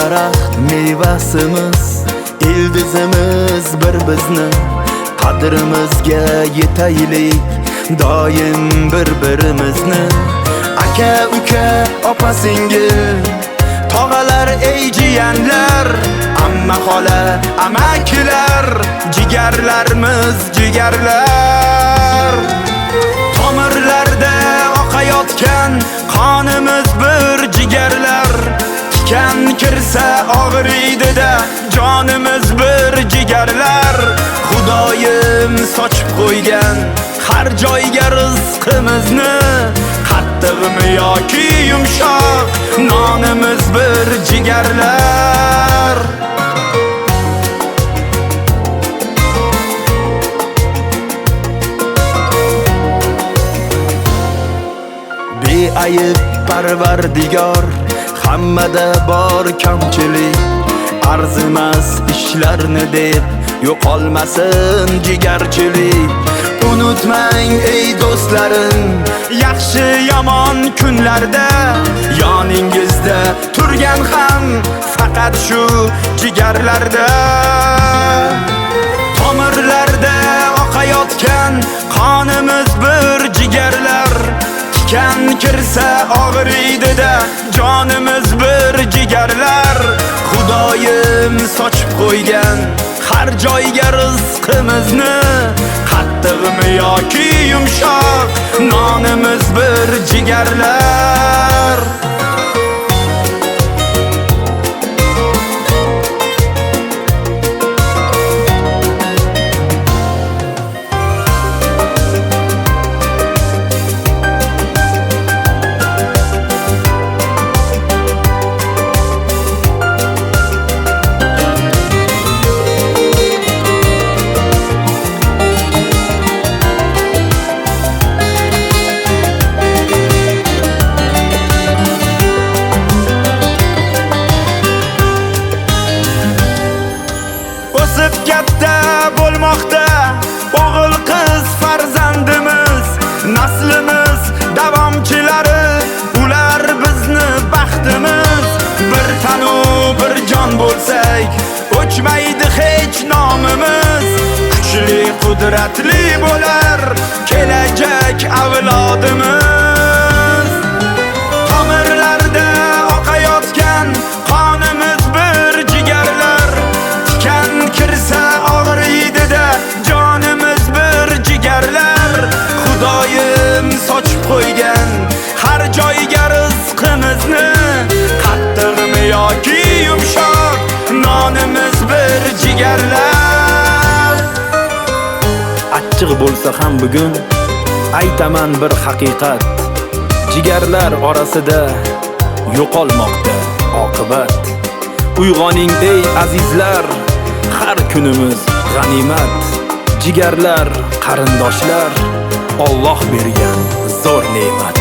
daraxt mevasimiz, ildizimiz bir bizni. Qadrimizga yetaylik doim bir-birimizni. Aka uka opa singil, tog'alar ey jiyanlar, amma xola amakilar, jigarlarimiz jigarlar. Tomirlarda oqayotgan qonimiz bir jigarlar. Tikan kirsa og'riydi-da jonimiz bir jigarlar. Xudoyim sochib qo'ygan har joyga rizqimizni, qattiqmi yoki yumshoq nonimiz bir jigarlar. Beayb Parvardigor, hammada bor kamchilik. Arzimas ishlarni deb yo'qolmasin jigarchilik. Unutmang ey do'stlarim, yaxshi yomon kunlarda yoningizda turgan ham faqat shu jigarlarda. Tomirlarda oqayotgan qonimiz bir jigarlar. Tikan kirsa og'riydi-da jonimiz bir jigarlar. Xudoyim sochib qo'ygan har joyga rizqimizni, qattiqmi yoki yumshoq nonimiz bir jigarlar. Katta bo'lmoqda o'g'il qiz farzandimiz, naslimiz davomchilari, ular bizni baxtimiz. Bir tanu bir jon bo'lsak, o'chmaydi hech nomimiz. Kuchli qudratli bo'lar kelajak avlodimiz. Tomirlarda oqayotgan qonimiz bir jigarlar. Tikan kirsa og'riydi-da jonimiz bir jigarlar. Xudoyim sochib qo'ygan har joyga rizqimizni, qattiqmi yoki yumshoq nonimiz bir jigarlar. Achchiq bo'lsa ham bugun aytaman bir haqiqat, jigarlar orasida yo'qolmoqda oqibat. Uyg'oning ey azizlar, har kunimiz g'animat. Jigarlar qarindoshlar, Alloh bergan zo'r ne'mat.